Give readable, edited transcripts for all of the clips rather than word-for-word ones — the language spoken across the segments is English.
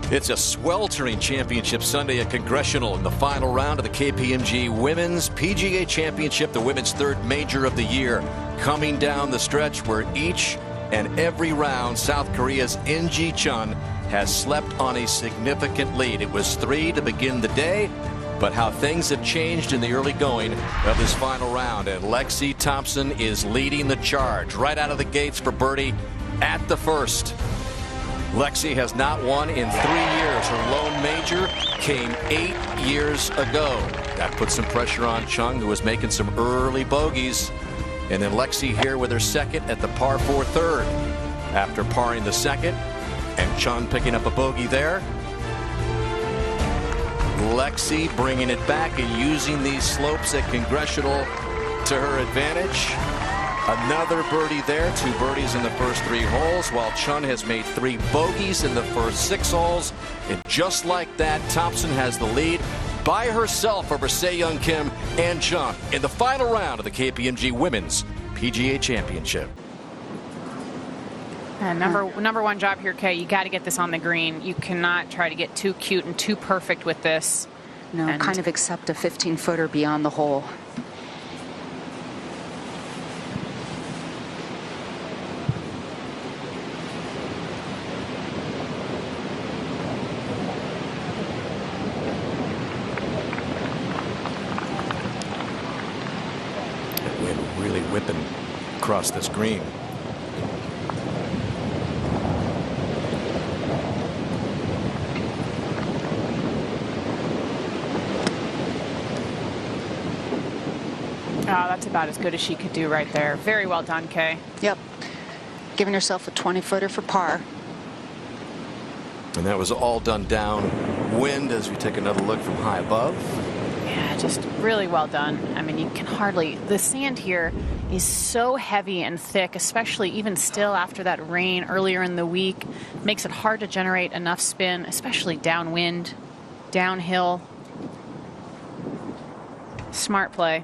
It's a sweltering championship Sunday at Congressional in the final round of the KPMG Women's PGA Championship, the women's third major of the year. Coming down the stretch where each and every round, South Korea's Chun has slept on a significant lead. It was 3 to begin the day, but how things have changed in the early going of this final round. And Thompson is leading the charge right out of the gates for birdie at the first. Lexi has not won in 3 years. Her lone major came 8 years ago. That put some pressure on Chun, who was making some early bogeys. And then Lexi here with her second at the par 4 third. After parring the second, and Chun picking up a bogey there. Lexi bringing it back and using these slopes at Congressional to her advantage. Another birdie there, 2 birdies in the first 3 holes, while Chun has made 3 bogeys in the first 6 holes. And just like that, Thompson has the lead by herself over Se-Young Kim and Chun in the final round of the KPMG Women's PGA Championship. And number one job here, Kay. You got to get this on the green. You cannot try to get too cute and too perfect with this. No, and kind of accept a 15-footer beyond the hole. Really whipping across this green. Oh, that's about as good as she could do right there. Very well done, Kay. Yep. Giving herself a 20-footer for par. And that was all done downwind as we take another look from high above. Yeah, just really well done. I mean, you can hardly, the sand here is so heavy and thick, especially even still after that rain earlier in the week. Makes it hard to generate enough spin, especially downwind, downhill. Smart play.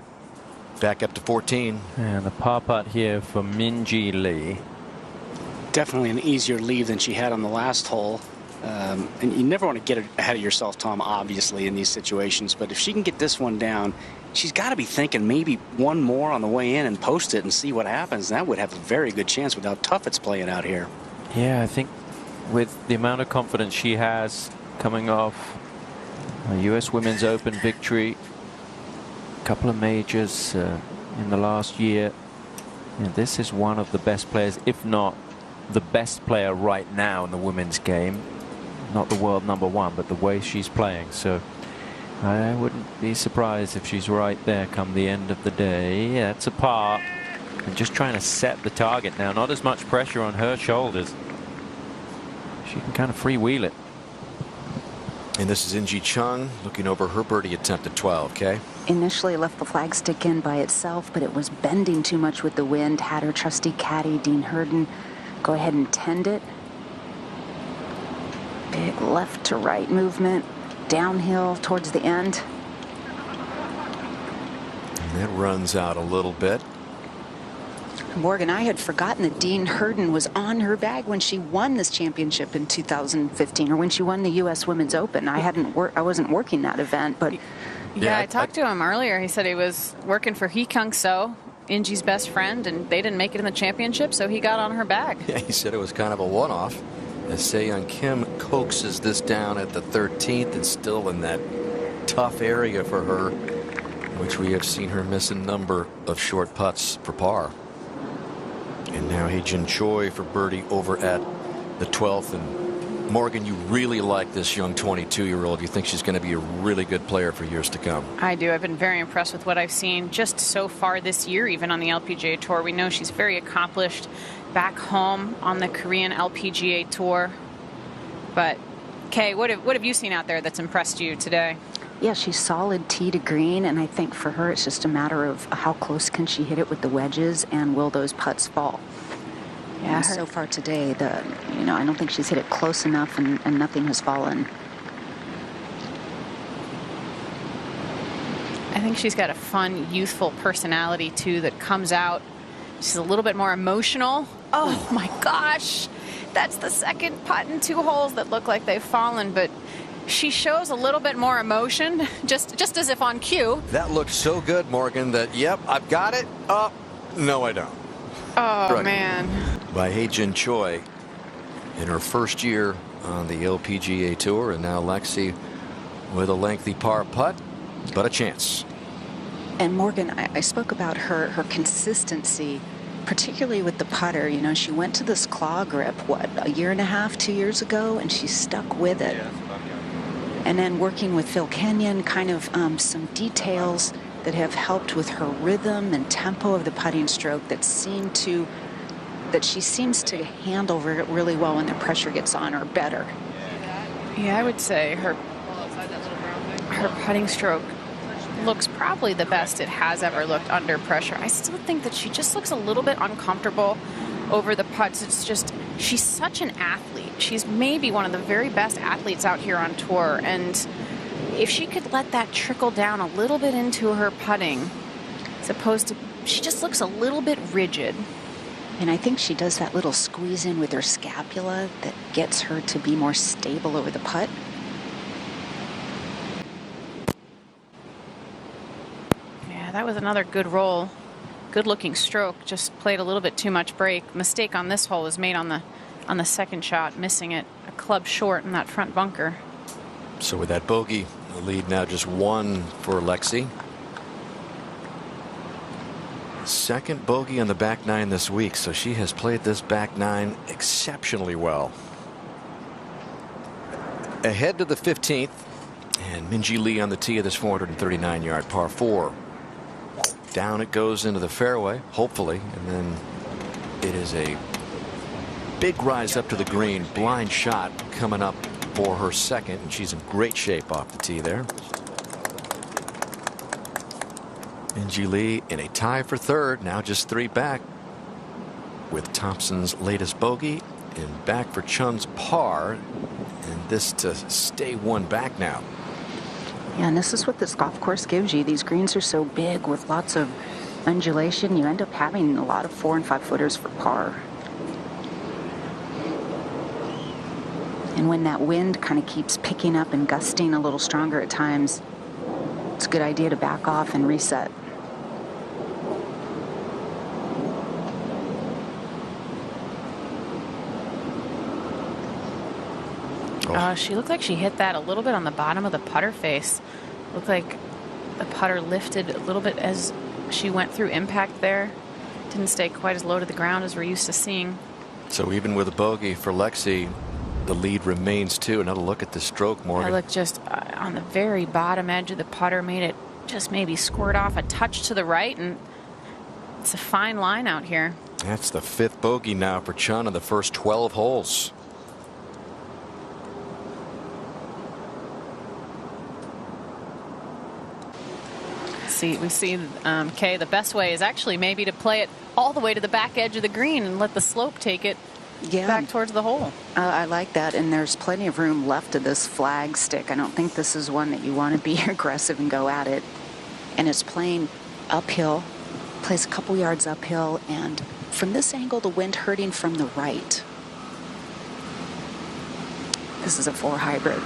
Back up to 14. And the par putt here for Minjee Lee. Definitely an easier lead than she had on the last hole. And you never want to get ahead of yourself, Tom, obviously, in these situations. But if she can get this one down, she's got to be thinking maybe one more on the way in and post it and see what happens. That would have a very good chance with how tough it's playing out here. Yeah, I think with the amount of confidence she has coming off a U.S. Women's Open victory, a couple of majors in the last year, this is one of the best players, if not the best player right now in the women's game. Not the world #1, but the way she's playing. So I wouldn't be surprised if she's right there come the end of the day. Yeah, it's a par. And just trying to set the target now. Not as much pressure on her shoulders. She can kind of freewheel it. And this is Chun looking over her birdie attempt at 12, okay? Initially left the flagstick in by itself, but it was bending too much with the wind. Had her trusty caddy, Dean Herden, go ahead and tend it. Big left to right movement, downhill towards the end. And that runs out a little bit. Morgan, I had forgotten that Dean Herden was on her bag when she won this championship in 2015, or when she won the U.S. Women's Open. I wasn't working that event, but yeah, I talked to him earlier. He said he was working for Hee Kung-soo, Inge's best friend, and they didn't make it in the championship, so he got on her bag. Yeah, he said it was kind of a one-off. As Se-Young Kim coaxes this down at the 13th, and still in that tough area for her, which we have seen her miss a number of short putts for par. And now Choi for birdie over at the 12th. And Morgan, you really like this young 22-year-old. You think she's going to be a really good player for years to come. I do. I've been very impressed with what I've seen just so far this year, even on the LPGA Tour. We know she's very accomplished back home on the Korean LPGA Tour. But, Kay, what have you seen out there that's impressed you today? Yeah, she's solid tee to green, and I think for her it's just a matter of how close can she hit it with the wedges, and will those putts fall. Yeah, and so far today, I don't think she's hit it close enough, and nothing has fallen. I think she's got a fun, youthful personality too that comes out. She's a little bit more emotional. Oh my gosh. That's the second putt in 2 holes that look like they've fallen, but she shows a little bit more emotion, just as if on cue. That looked so good, Morgan, that, yep, I've got it. Oh, no, I don't. Oh, man. By Hye-Jin Choi in her first year on the LPGA Tour, and now Lexi with a lengthy par putt, but a chance. And Morgan, I spoke about her consistency, particularly with the putter. You know, she went to this claw grip, what, a year and a half, 2 years ago, and she stuck with it. And then working with Phil Kenyon, kind of some details that have helped with her rhythm and tempo of the putting stroke that she seems to handle really well when the pressure gets on her better. Yeah, I would say her putting stroke looks probably the best it has ever looked under pressure. I still think that she just looks a little bit uncomfortable over the putts. It's just, she's such an athlete. She's maybe one of the very best athletes out here on tour, and if she could let that trickle down a little bit into her putting, as opposed to, she just looks a little bit rigid. And I think she does that little squeeze in with her scapula that gets her to be more stable over the putt. Yeah, that was another good roll. Good looking stroke, just played a little bit too much break. Mistake on this hole was made on the second shot, missing it a club short in that front bunker. So with that bogey, the lead now just 1 for Lexi. Second bogey on the back 9 this week, so she has played this back 9 exceptionally well. Ahead to the 15th, and Minjee Lee on the tee of this 439-yard par 4. Down it goes into the fairway, hopefully, and then it is a big rise up to the green. Blind shot coming up for her second, and she's in great shape off the tee there. Minjee Lee in a tie for third, now just 3 back with Thompson's latest bogey, and back for Chun's par, and this to stay 1 back now. Yeah, and this is what this golf course gives you. These greens are so big with lots of undulation. You end up having a lot of 4- and 5-footers for par. And when that wind kind of keeps picking up and gusting a little stronger at times, it's a good idea to back off and reset. She looked like she hit that a little bit on the bottom of the putter face. Looked like the putter lifted a little bit as she went through impact there. Didn't stay quite as low to the ground as we're used to seeing. So even with a bogey for Lexi, the lead remains 2. Another look at the stroke, Morgan. I look just on the very bottom edge of the putter, made it just maybe squirt off a touch to the right, and it's a fine line out here. That's the 5th bogey now for Chun in the first 12 holes. We see Kay, the best way is actually maybe to play it all the way to the back edge of the green and let the slope take it back towards the hole. I like that, and there's plenty of room left of this flag stick. I don't think this is one that you want to be aggressive and go at it. And it's playing uphill, plays a couple yards uphill, and from this angle, the wind hurting from the right. This is a 4 hybrid.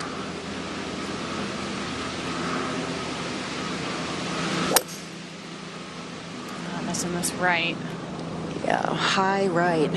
In this right. Yeah, high right.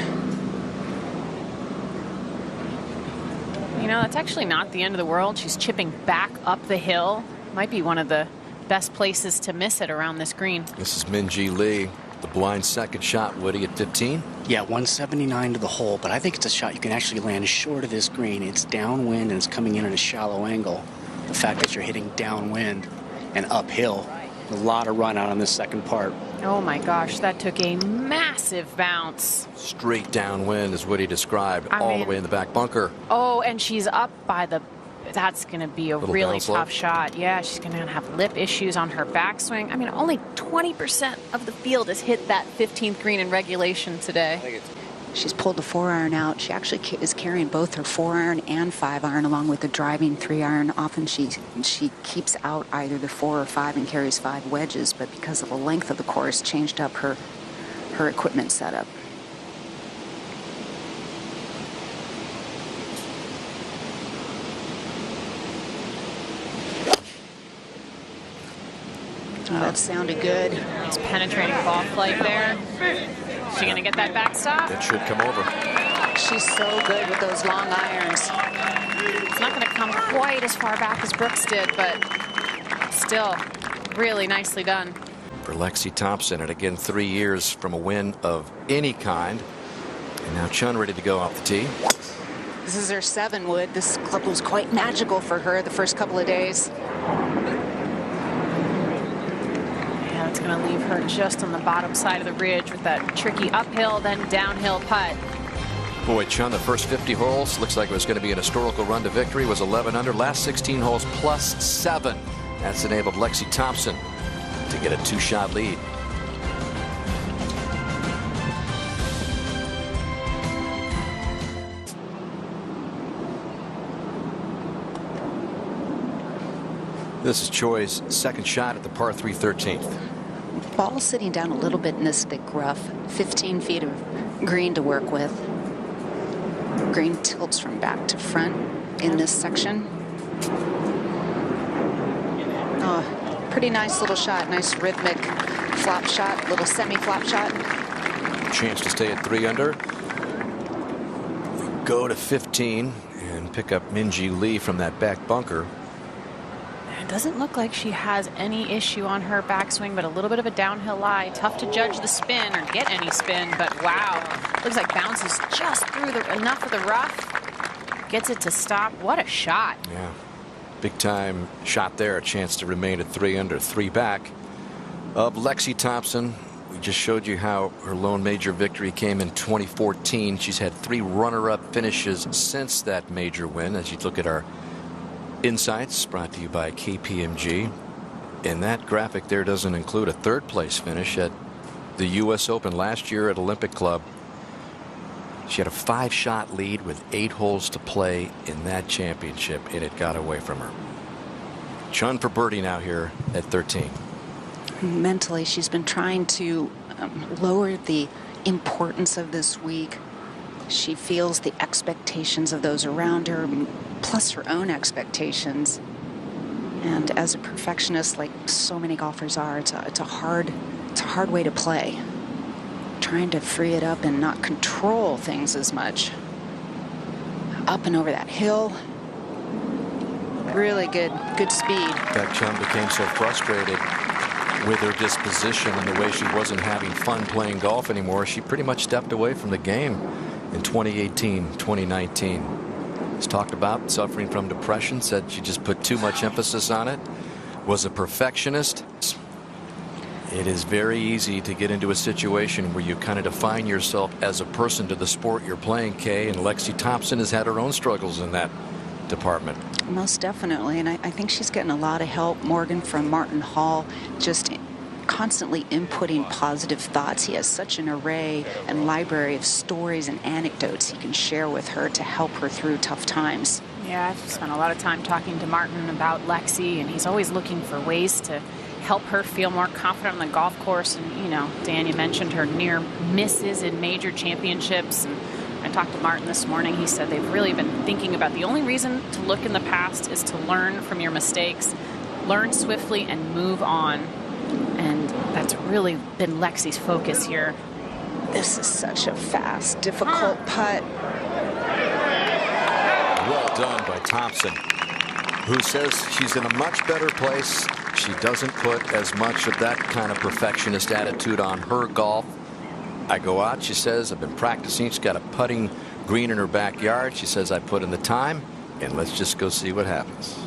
You know, that's actually not the end of the world. She's chipping back up the hill. Might be one of the best places to miss it around this green. This is Minjee Lee, the blind second shot, Woody, at 15. Yeah, 179 to the hole, but I think it's a shot you can actually land short of this green. It's downwind and it's coming in at a shallow angle. The fact that you're hitting downwind and uphill, a lot of run out on this second part. Oh my gosh, that took a massive bounce. Straight downwind is what he described, I all mean, the way in the back bunker. Oh, and she's up by the, that's going to be a really downslope. tough shot. Yeah, she's going to have lip issues on her backswing. I mean, only 20% of the field has hit that 15th green in regulation today. She's pulled the 4-iron out. She actually is carrying both her 4-iron and 5-iron along with the driving 3-iron. Often she keeps out either the 4 or 5 and carries 5 wedges, but because of the length of the course, changed up her equipment setup. That sounded good. Nice penetrating ball flight there. Is she going to get that backstop? It should come over. She's so good with those long irons. It's not going to come quite as far back as Brooks did, but still really nicely done. For Lexi Thompson, and again 3 years from a win of any kind. And now Chun ready to go off the tee. This is her 7 wood. This club was quite magical for her the first couple of days. Yeah, it's going to leave her just on the bottom side of the ridge with that tricky uphill, then downhill putt. Boy, Chun, the first 50 holes, looks like it was going to be an historical run to victory, was 11 under. Last 16 holes plus 7. That's enabled Lexi Thompson to get a 2-shot lead. This is Choi's second shot at the par 3 13th. Ball sitting down a little bit in this thick rough. 15 feet of green to work with. Green tilts from back to front in this section. Oh, pretty nice little shot. Nice rhythmic flop shot, little semi-flop shot. Chance to stay at 3 under. Go to 15 and pick up Minjee Lee from that back bunker. It doesn't look like she has any issue on her backswing, but a little bit of a downhill lie. Tough to judge the spin or get any spin, but wow. Looks like bounces just through enough of the rough. Gets it to stop. What a shot. Yeah. Big time shot there. A chance to remain at 3 under, 3 back of Lexi Thompson. We just showed you how her lone major victory came in 2014. She's had 3 runner-up finishes since that major win. As you look at our insights brought to you by KPMG, and that graphic there doesn't include a 3rd place finish at the U.S. Open last year at Olympic Club. She had a 5-shot lead with 8 holes to play in that championship, and it got away from her. Chun for birdie now here at 13. Mentally, she's been trying to lower the importance of this week. She feels the expectations of those around her, plus her own expectations. And as a perfectionist, like so many golfers are, it's a hard way to play. Trying to free it up and not control things as much. Up and over that hill. Really good speed. In fact, Chun became so frustrated with her disposition and the way she wasn't having fun playing golf anymore, she pretty much stepped away from the game in 2018, 2019. Has talked about suffering from depression, said she just put too much emphasis on it, was a perfectionist. It is very easy to get into a situation where you kind of define yourself as a person to the sport you're playing, Kay, and Lexi Thompson has had her own struggles in that department. Most definitely, and I think she's getting a lot of help, Morgan, from Martin Hall, just constantly inputting positive thoughts. He has such an array and library of stories and anecdotes he can share with her to help her through tough times. Yeah, I've spent a lot of time talking to Martin about Lexi, and he's always looking for ways to help her feel more confident on the golf course. And, you know, Dan, you mentioned her near misses in major championships. And I talked to Martin this morning. He said they've really been thinking about the only reason to look in the past is to learn from your mistakes, learn swiftly, and move on. And that's really been Lexi's focus here. This is such a fast, difficult putt. Well done by Thompson, who says she's in a much better place. She doesn't put as much of that kind of perfectionist attitude on her golf. I go out, she says, I've been practicing. She's got a putting green in her backyard. She says, I put in the time, and let's just go see what happens.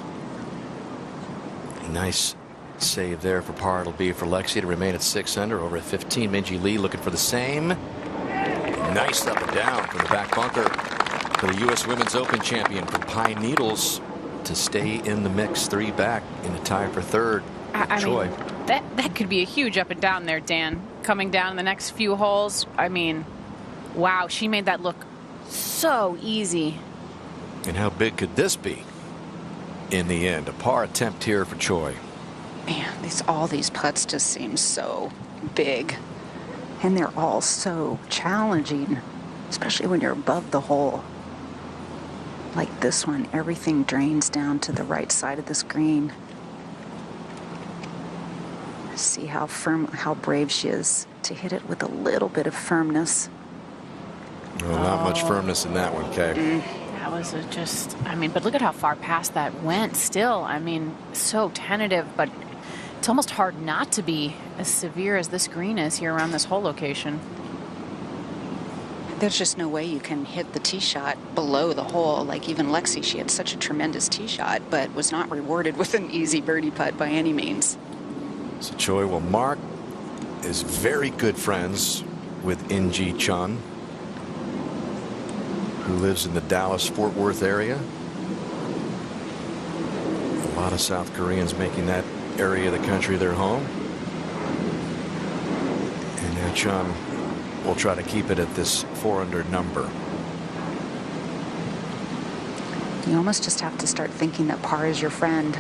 Nice save there for par. It'll be for Lexi to remain at 6 under, over at 15. Minjee Lee looking for the same. Nice up and down from the back bunker for the U.S. Women's Open champion from Pine Needles to stay in the mix, 3 back in a tie for 3rd. Choi. Mean, that could be a huge up and down there, Dan. Coming down in the next few holes. I mean, wow, she made that look so easy. And how big could this be in the end? A par attempt here for Choi. Man, all these putts just seem so big. And they're all so challenging, especially when you're above the hole. Like this one, everything drains down to the right side of this green. See how firm, how brave she is to hit it with a little bit of firmness. Well, not much firmness in that one, Kay. That was just, I mean, but look at how far past that went still. I mean, so tentative, but it's almost hard not to be as severe as this green is here around this hole location. There's just no way you can hit the tee shot below the hole. Like even Lexi, she had such a tremendous tee shot, but was not rewarded with an easy birdie putt by any means. So Choi, well, Mark is very good friends with Chun, who lives in the Dallas-Fort Worth area. A lot of South Koreans making that area of the country their home. And now Chun will try to keep it at this 4-under number. You almost just have to start thinking that par is your friend,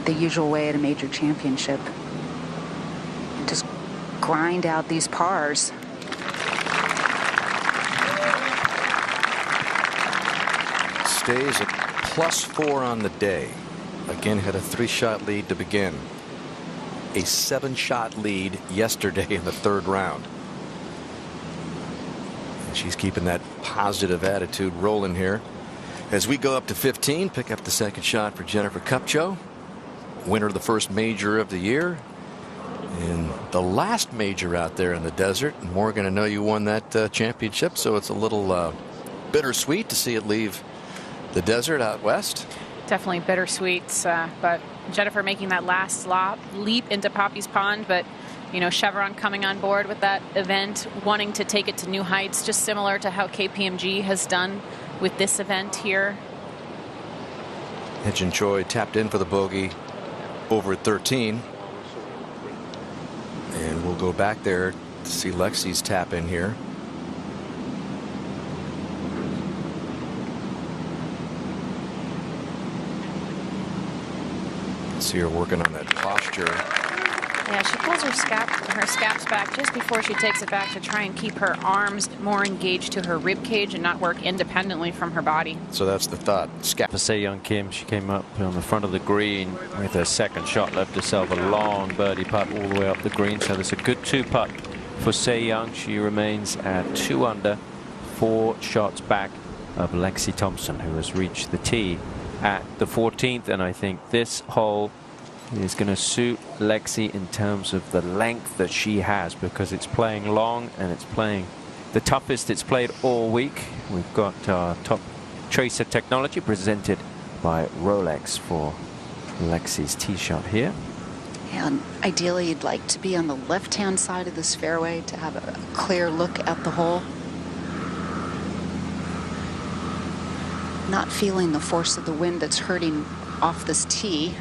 the usual way at a major championship. Just grind out these pars. Stays at +4 on the day. Again, had a 3-shot lead to begin. A 7-shot lead yesterday in the 3rd round. And she's keeping that positive attitude rolling here. As we go up to 15, pick up the 2nd shot for Jennifer Kupcho, winner of the first major of the year. And the last major out there in the desert. And Morgan, I know you won that championship, so it's a little bittersweet to see it leave the desert out west. Definitely bittersweet, but Jennifer making that last leap into Poppy's Pond, but you know, Chevron coming on board with that event, wanting to take it to new heights, just similar to how KPMG has done with this event here. Hyejin Choi tapped in for the bogey over at 13. And we'll go back there to see Lexi's tap in here. See her working on that posture. Yeah, she pulls her scaps back just before she takes it back to try and keep her arms more engaged to her rib cage and not work independently from her body. So that's the thought. Scap. For Se-Young Kim, she came up on the front of the green with her 2nd shot, left herself a long birdie putt all the way up the green. So there's a good 2-putt for Se-Young. She remains at 2 under, 4 shots back of Lexi Thompson, who has reached the tee at the 14th. And I think this hole is going to suit Lexi in terms of the length that she has, because it's playing long and it's playing the toughest it's played all week. We've got our top tracer technology presented by Rolex for Lexi's tee shot here. And ideally, you'd like to be on the left-hand side of this fairway to have a clear look at the hole. Not feeling the force of the wind that's hurting off this tee.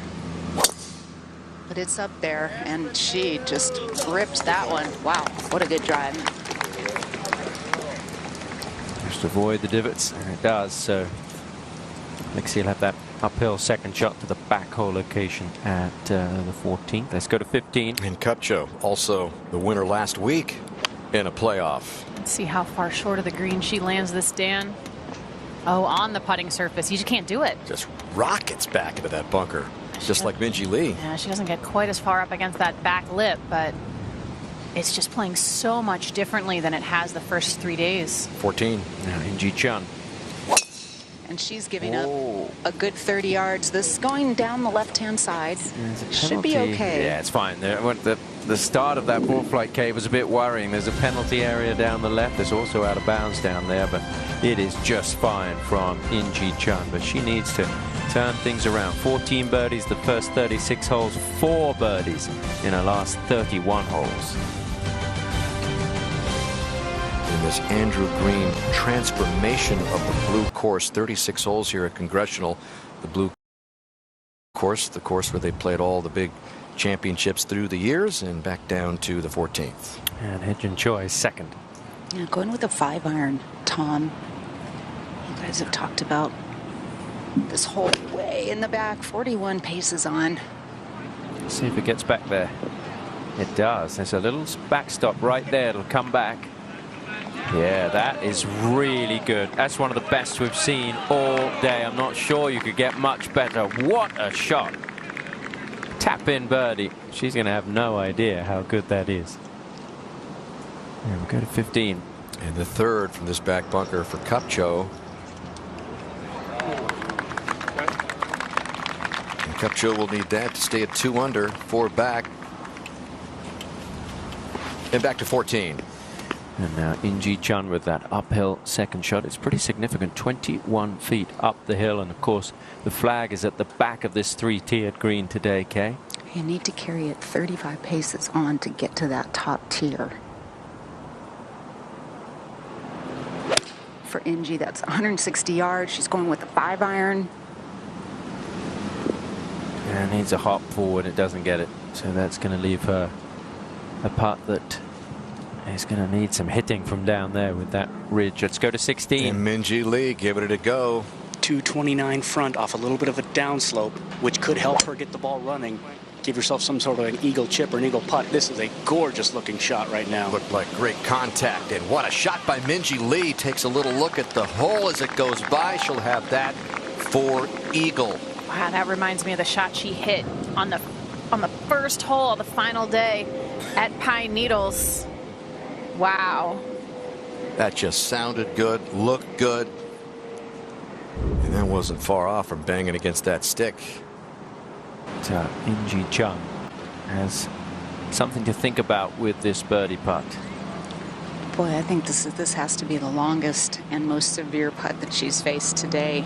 But it's up there, and she just ripped that one. Wow, what a good drive. Just avoid the divots, and it does. So Lexi will have that uphill 2nd shot to the back hole location at the 14th. Let's go to 15. And Kupcho, also the winner last week in a playoff. Let's see how far short of the green she lands this, Dan. Oh, on the putting surface. You just can't do it. Just rockets back into that bunker. Just like Minjee Lee. Yeah, she doesn't get quite as far up against that back lip, but it's just playing so much differently than it has the first 3 days. 14. Now Inji Chun. And she's giving up a good 30 yards. This going down the left-hand side should be okay. Yeah, it's fine. The start of that ball flight cave was a bit worrying. There's a penalty area down the left. There's also out of bounds down there, but it is just fine from Inji Chun. But she needs to turn things around. 14 birdies the first 36 holes, 4 birdies in her last 31 holes. In this Andrew Green transformation of the blue course, 36 holes here at Congressional. The blue course, the course where they played all the big championships through the years, and back down to the 14th. And Hyejin Choi 2nd. Yeah, going with a 5-iron, Tom. You guys have talked about this hole way in the back, 41 paces on. Let's see if it gets back there. It does. There's a little backstop right there. It'll come back. Yeah, that is really good. That's one of the best we've seen all day. I'm not sure you could get much better. What a shot tap in birdie. She's going to have no idea how good that is. Here we go to 15. And the third from this back bunker for Choi. And Choi will need that to stay at 2 under, 4 back. And back to 14. And now Chun with that uphill second shot. It's pretty significant, 21 feet up the hill. And of course, the flag is at the back of this 3-tiered green today, Kay. You need to carry it 35 paces on to get to that top tier. For that's 160 yards. She's going with a 5-iron. And needs a hop forward. It doesn't get it. So that's going to leave her a putt that is going to need some hitting from down there with that ridge. Let's go to 16. And Minjee Lee giving it a go. 229 front off a little bit of a downslope, which could help her get the ball running. Give yourself some sort of an eagle chip or an eagle putt. This is a gorgeous looking shot right now. Looked like great contact, and what a shot by Minjee Lee. Takes a little look at the hole as it goes by. She'll have that for eagle. Wow, that reminds me of the shot she hit on the first hole, the final day at Pine Needles. Wow. That just sounded good, looked good, and that wasn't far off from banging against that stick. Chun has something to think about with this birdie putt. Boy, I think this has to be the longest and most severe putt that she's faced today.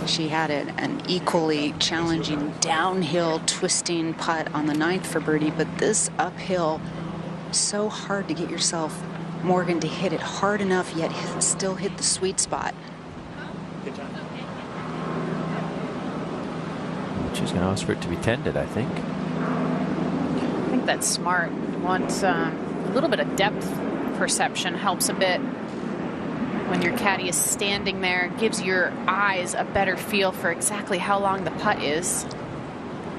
She had an equally challenging downhill twisting putt on the 9th for birdie, but this uphill, so hard to get yourself, Morgan, to hit it hard enough yet still hit the sweet spot. She's going to ask for it to be tended, I think. I think that's smart. Once a little bit of depth perception helps a bit. When your caddy is standing there, it gives your eyes a better feel for exactly how long the putt is.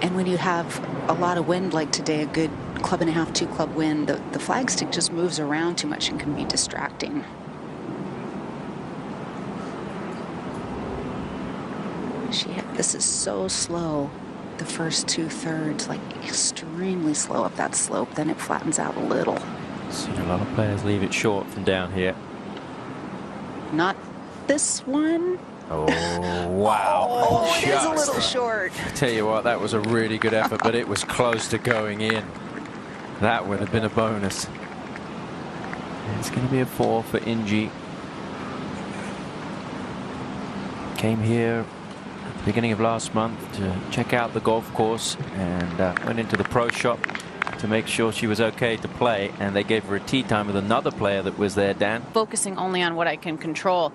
And when you have a lot of wind like today, a good club and a half, 2 club wind, the flag stick just moves around too much and can be distracting. This is so slow. The first 2/3, like extremely slow up that slope. Then it flattens out a little. Seen a lot of players leave it short from down here. Not this one. Oh, wow. Oh, it is a little short. I tell you what, that was a really good effort, but it was close to going in. That would have been a bonus. It's going to be a 4 for Minjee. Came here at the beginning of last month to check out the golf course and went into the pro shop to make sure she was okay to play, and they gave her a tee time with another player that was there, Dan. Focusing only on what I can control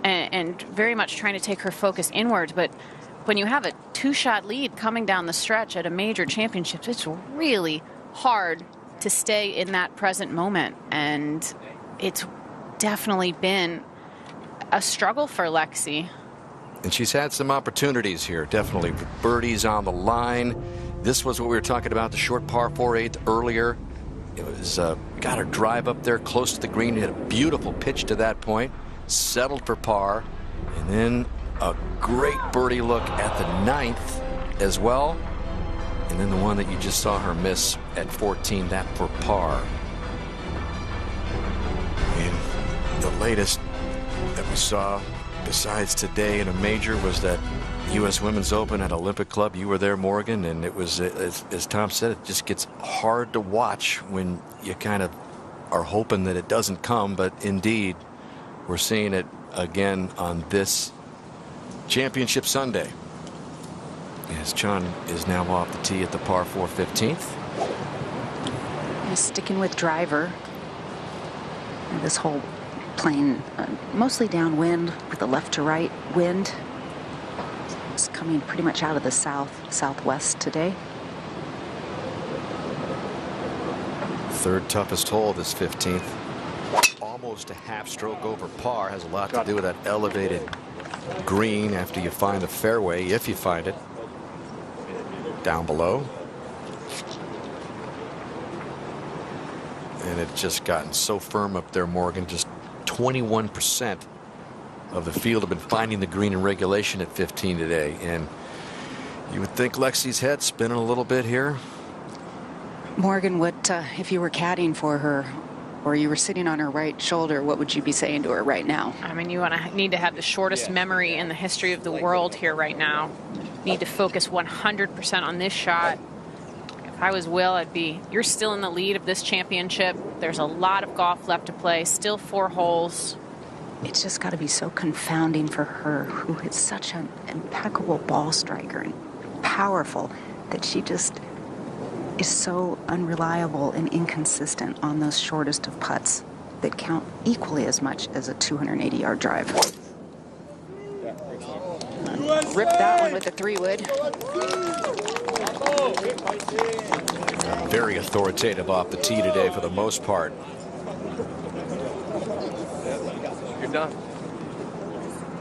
and very much trying to take her focus inward. But when you have a 2-shot lead coming down the stretch at a major championship, it's really hard to stay in that present moment. And it's definitely been a struggle for Lexi. And she's had some opportunities here, definitely. Birdies on the line. This was what we were talking about, the short par 4/8 earlier. It was got her drive up there close to the green, hit a beautiful pitch to that point, settled for par, and then a great birdie look at the 9th as well, and then the one that you just saw her miss at 14, that for par. And the latest that we saw besides today in a major was that U.S. Women's Open at Olympic Club. You were there, Morgan, and it was, as Tom said, it just gets hard to watch when you kind of are hoping that it doesn't come, but indeed we're seeing it again on this championship Sunday, as Chun is now off the tee at the par 4 15th. Sticking with driver. This whole playing mostly downwind with the left to right wind. It's coming pretty much out of the southwest today. Third toughest hole, this 15th. Almost a half stroke over par. Has a lot to do with that elevated green after you find the fairway, if you find it. Down below. And it's just gotten so firm up there, Morgan. Just 21% of the field have been finding the green in regulation at 15 today. And You would think Lexi's head spinning a little bit here. Morgan, what if you were caddying for her, or you were sitting on her right shoulder, what would you be saying to her right now? I mean, you need to have the shortest memory in the history of the world here right now. Need to focus 100% on this shot. If I was Will, I'd be, you're still in the lead of this championship. There's a lot of golf left to play, still 4 holes. It's just got to be so confounding for her, who is such an impeccable ball striker and powerful, that she just is so unreliable and inconsistent on those shortest of putts that count equally as much as a 280-yard drive. Rip that one with a 3-wood. Very authoritative off the tee today for the most part. You're done.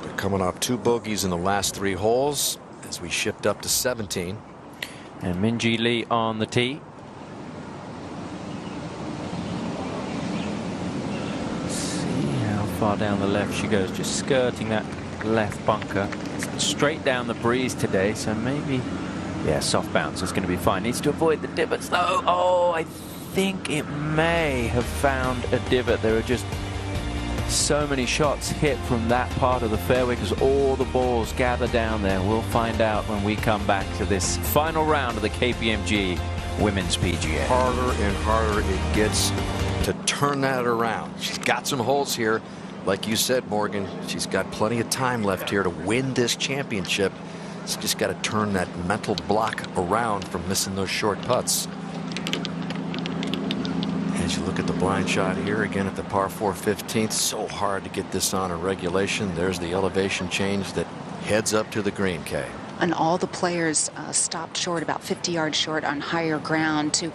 They're coming off 2 bogeys in the last 3 holes as we shift up to 17. And Minjee Lee on the tee. Let's see how far down the left she goes, just skirting that left bunker. It's straight down the breeze today, so maybe, yeah, soft bounce is going to be fine. Needs to avoid the divots though. Oh, I think it may have found a divot. There are just so many shots hit from that part of the fairway because all the balls gather down there. We'll find out when we come back to this final round of the KPMG Women's PGA. Harder and harder it gets to turn that around. She's got some holes here. Like you said, Morgan, she's got plenty of time left here to win this championship. She's just got to turn that mental block around from missing those short putts. As you look at the blind shot here again at the par 4 15th, so hard to get this on a regulation. There's the elevation change that heads up to the green, Kay. And all the players stopped short, about 50 yards short on higher ground to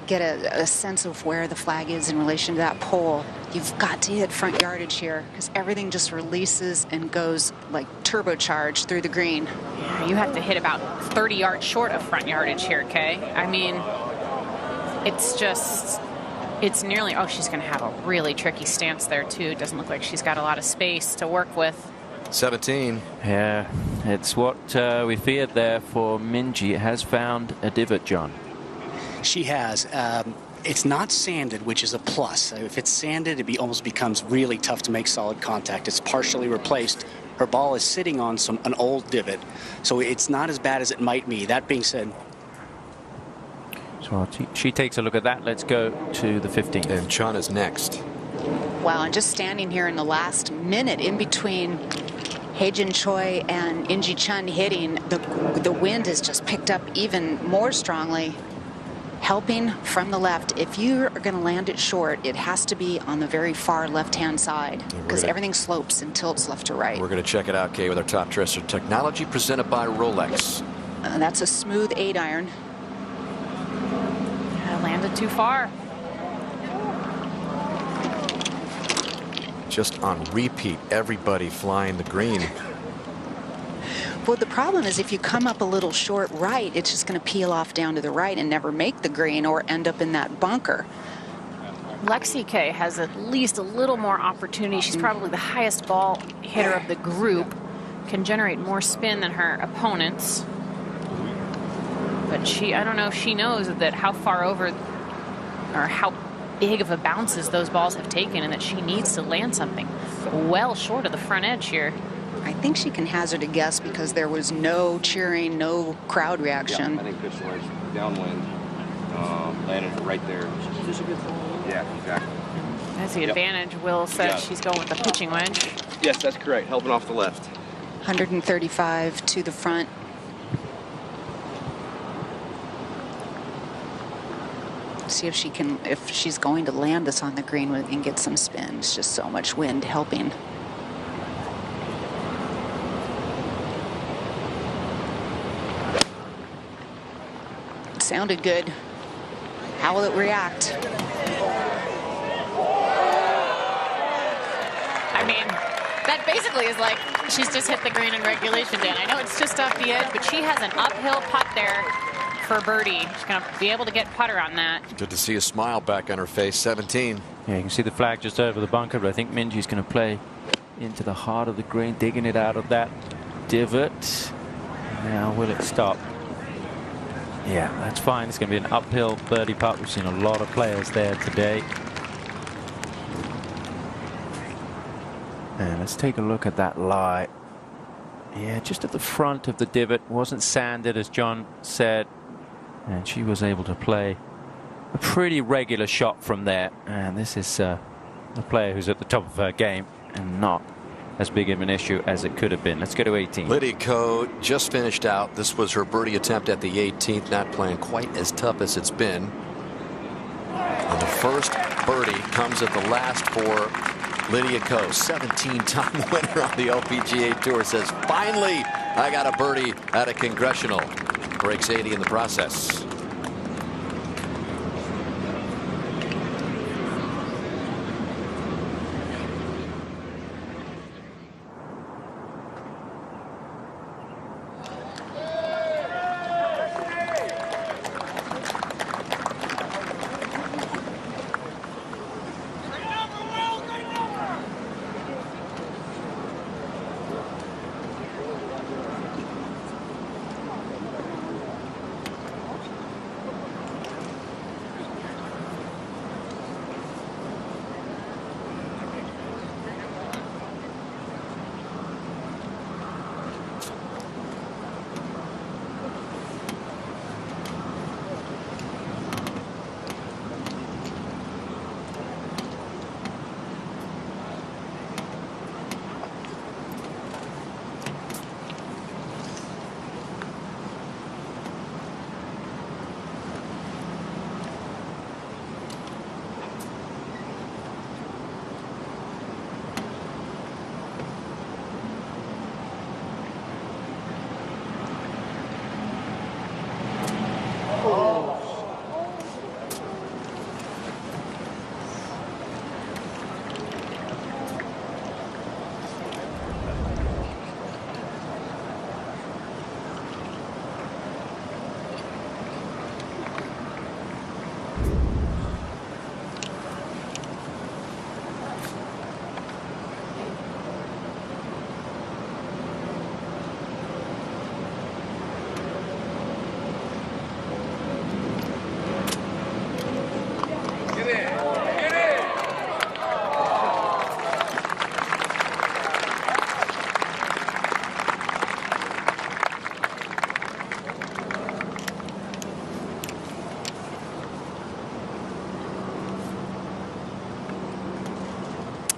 get a sense of where the flag is in relation to that pole. You've got to hit front yardage here because everything just releases and goes like turbocharged through the green. Yeah, you have to hit about 30 yards short of front yardage here, Kay. I mean, it's nearly, oh, she's going to have a really tricky stance there too. It doesn't look like she's got a lot of space to work with. 17. Yeah, it's what we feared there for Minjee. It has found a divot, John. She has. It's not sanded, which is a plus. If it's sanded, it almost becomes really tough to make solid contact. It's partially replaced. Her ball is sitting on an old divot, so it's not as bad as it might be. That being said, so she takes a look at that. Let's go to the 15th. And Chun is next. Wow, and just standing here in the last minute in between Haejin Choi and Inji Chun hitting, the wind has just picked up even more strongly, helping from the left. If you are going to land it short, it has to be on the very far left-hand side because everything slopes and tilts left to right. We're going to check it out, Kay, with our top dresser technology presented by Rolex. That's a smooth 8-iron. Landed too far. Just on repeat, everybody flying the green. Well, the problem is if you come up a little short right, it's just going to peel off down to the right and never make the green or end up in that bunker. Lexi Kay has at least a little more opportunity. She's probably the highest ball hitter of the group, can generate more spin than her opponents. But I don't know if she knows that how far over or how big of a bounces those balls have taken and that she needs to land something well short of the front edge here. I think she can hazard a guess because there was no cheering, no crowd reaction. Yeah, I think this was downwind. Landed right there. Is this a good ball? Yeah, exactly. That's the advantage. Will said she's going with the pitching wedge. Yes, that's correct. Helping off the left. 135 to the front. See if she's going to land this on the green and get some spin. It's just so much wind helping. It sounded good. How will it react? I mean, that basically is like she's just hit the green in regulation, Dan. I know it's just off the edge, but she has an uphill putt there for birdie. She's going to be able to get putter on that. Good to see a smile back on her face. 17. Yeah, you can see the flag just over the bunker, but I think Minjee's going to play into the heart of the green, digging it out of that divot. Now, will it stop? Yeah, that's fine. It's going to be an uphill birdie putt. We've seen a lot of players there today. And let's take a look at that lie. Yeah, just at the front of the divot. Wasn't sanded, as John said. And she was able to play a pretty regular shot from there. And this is a player who's at the top of her game and not as big of an issue as it could have been. Let's go to 18. Lydia Ko just finished out. This was her birdie attempt at the 18th. Not playing quite as tough as it's been. And the first birdie comes at the last for Lydia Ko, 17-time winner on the LPGA Tour, says, finally, I got a birdie at a Congressional. Breaks 80 in the process.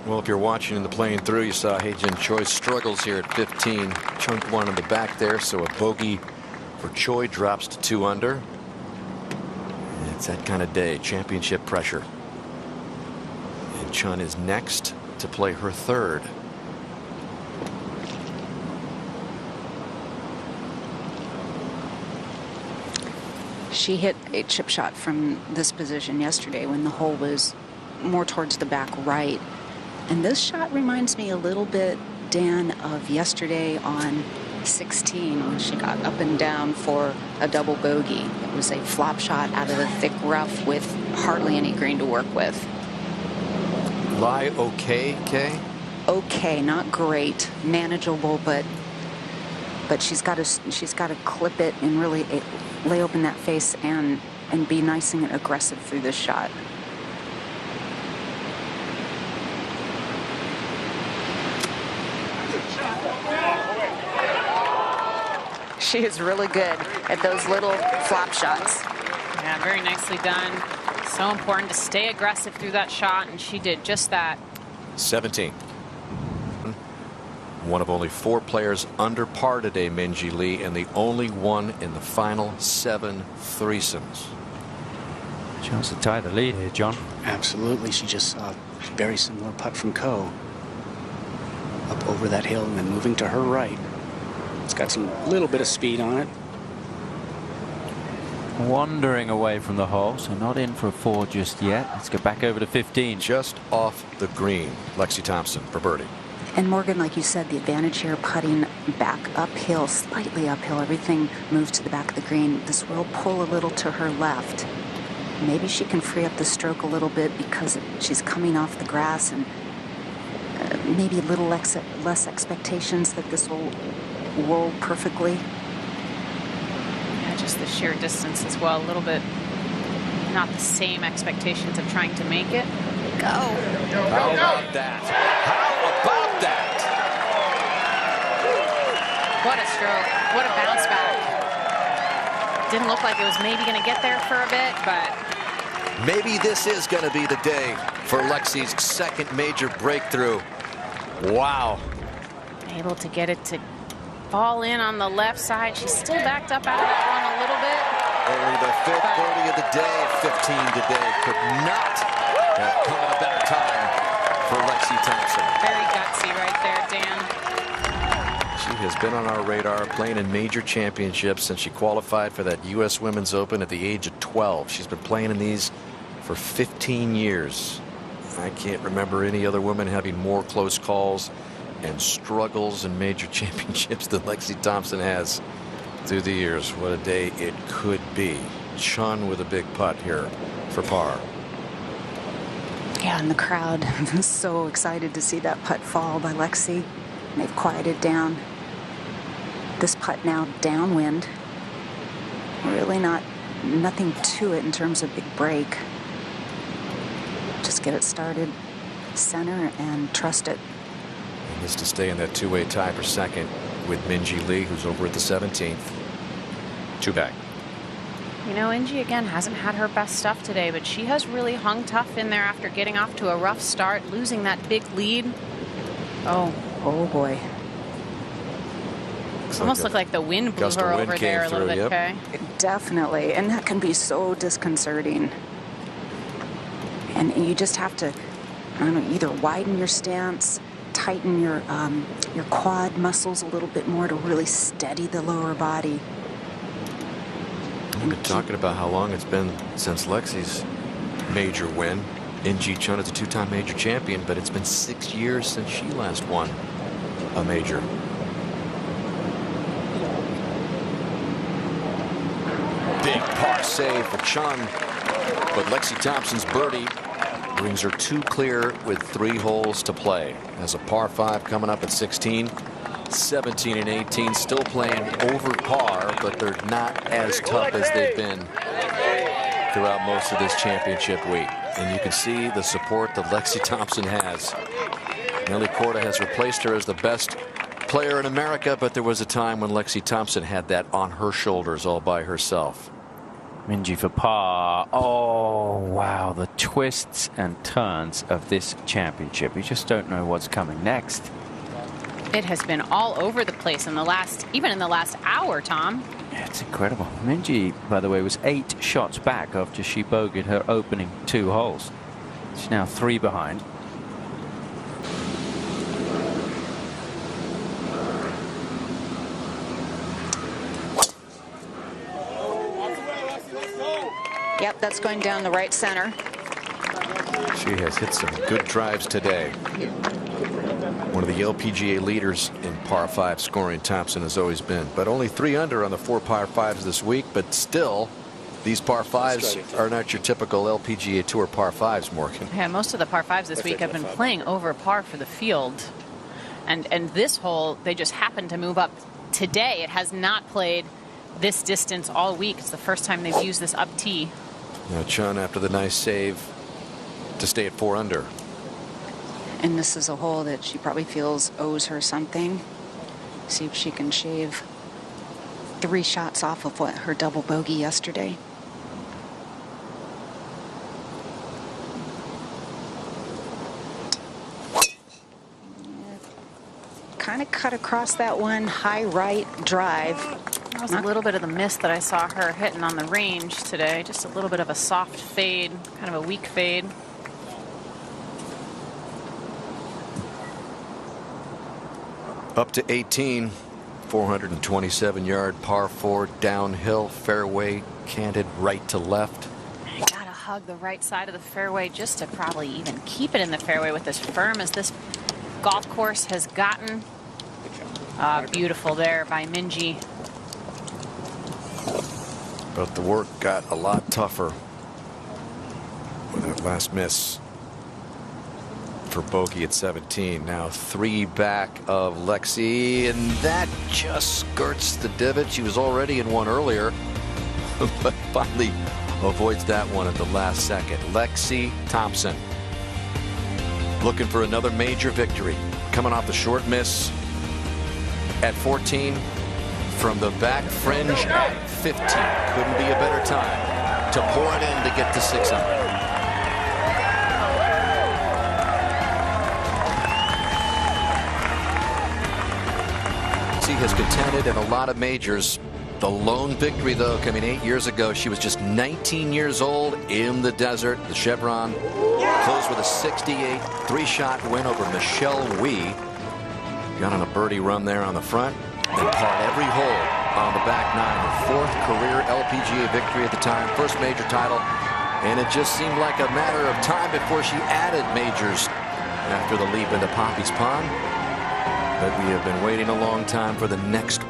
Well, if you're watching in the playing through, you saw Hae-Jin Choi struggles here at 15. Chunked one in the back there, so a bogey for Choi drops to 2 under. And it's that kind of day, championship pressure. And Chun is next to play her third. She hit a chip shot from this position yesterday when the hole was more towards the back right. And this shot reminds me a little bit, Dan, of yesterday on 16 when she got up and down for a double bogey. It was a flop shot out of the thick rough with hardly any green to work with. Lie okay, Kay? Okay, not great, manageable, but she's got to clip it and really lay open that face and be nice and aggressive through this shot. She is really good at those little flop shots. Yeah, very nicely done. So important to stay aggressive through that shot, and she did just that. 17. One of only 4 players under par today, Minjee Lee, and the only one in the final 7 threesomes. Chance to tie the lead here, John. Absolutely. She just saw a very similar putt from Ko. Up over that hill and then moving to her right. It's got some little bit of speed on it. Wandering away from the hole, so not in for a 4 just yet. Let's go back over to 15. Just off the green, Lexi Thompson for birdie. And Morgan, like you said, the advantage here, putting back uphill, slightly uphill. Everything moves to the back of the green. This will pull a little to her left. Maybe she can free up the stroke a little bit because she's coming off the grass, and maybe a little less expectations that this will roll perfectly. just the sheer distance as well. A little bit not the same expectations of trying to make it. Go. How about that? How about that? What a stroke. What a bounce back. Didn't look like it was maybe going to get there for a bit, but maybe this is going to be the day for Lexi's second major breakthrough. Wow. Able to get it to fall in on the left side. She's still backed up out of that one a little bit. Only the fifth birdie of the day at 15 today. Could not have come at a better time for Lexi Thompson. Very gutsy right there, Dan. She has been on our radar playing in major championships since she qualified for that U.S. Women's Open at the age of 12. She's been playing in these for 15 years. I can't remember any other woman having more close calls and struggles in major championships than Lexi Thompson has through the years. What a day it could be. Chun with a big putt here for par. Yeah, and the crowd was so excited to see that putt fall by Lexi. They've quieted down. This putt now downwind. Really nothing to it in terms of big break. Just get it started, center, and trust it. And this to stay in that two-way tie for second with Minjee Lee, who's over at the 17th. Two back. You know, Inji again hasn't had her best stuff today, but she has really hung tough in there after getting off to a rough start, losing that big lead. Oh boy. It's almost looked like the wind blew her over there a little bit, okay? Definitely, and that can be so disconcerting. And you just have to, I don't know, either widen your stance, tighten your quad muscles a little bit more to really steady the lower body. We've been talking about how long it's been since Lexi's major win. Inji Chun is a two-time major champion, but it's been 6 years since she last won a major. Big par save for Chun, but Lexi Thompson's birdie brings her two clear with 3 holes to play. Has a par 5 coming up at 16. 17 and 18 still playing over par, but they're not as tough as they've been throughout most of this championship week. And you can see the support that Lexi Thompson has. Nelly Korda has replaced her as the best player in America, but there was a time when Lexi Thompson had that on her shoulders all by herself. Minjee for par. Oh, wow. The twists and turns of this championship. You just don't know what's coming next. It has been all over the place in the last, even in the last hour, Tom. Yeah, it's incredible. Minjee, by the way, was 8 shots back after she bogeyed her opening 2 holes. She's now 3 behind. Yep, that's going down the right center. She has hit some good drives today. One of the LPGA leaders in par 5 scoring, Thompson has always been, but only 3 under on the 4 par 5s this week. But still, these par 5s are not your typical LPGA Tour par 5s, Morgan. Yeah, most of the par 5s this week have been playing over par for the field, and this hole they just happened to move up today. It has not played this distance all week. It's the first time they've used this up tee. Now Chun, after the nice save to stay at 4 under. And this is a hole that she probably feels owes her something. See if she can shave 3 shots off of what her double bogey yesterday. Kind of cut across that one high right drive. That was a little bit of the miss that I saw her hitting on the range today. Just a little bit of a soft fade, kind of a weak fade. Up to 18, 427-yard par 4 downhill fairway, canted right to left. You gotta hug the right side of the fairway just to probably even keep it in the fairway with as firm as this golf course has gotten. Beautiful there by Minjee. But the work got a lot tougher with that last miss for bogey at 17. Now 3 back of Lexi, and that just skirts the divot. She was already in one earlier. but finally avoids that one at the last second. Lexi Thompson looking for another major victory, coming off the short miss at 14 from the back fringe at 15. Couldn't be a better time to pour it in to get to 6 under. He has contended in a lot of majors. The lone victory, though, coming 8 years ago. She was just 19 years old in the desert. The Chevron closed with a 68 3-shot win over Michelle Wee. Got on a birdie run there on the front. Then parred every hole on the back nine. Her 4th career LPGA victory at the time. First major title. And it just seemed like a matter of time before she added majors after the leap into Poppy's Pond. But we have been waiting a long time for the next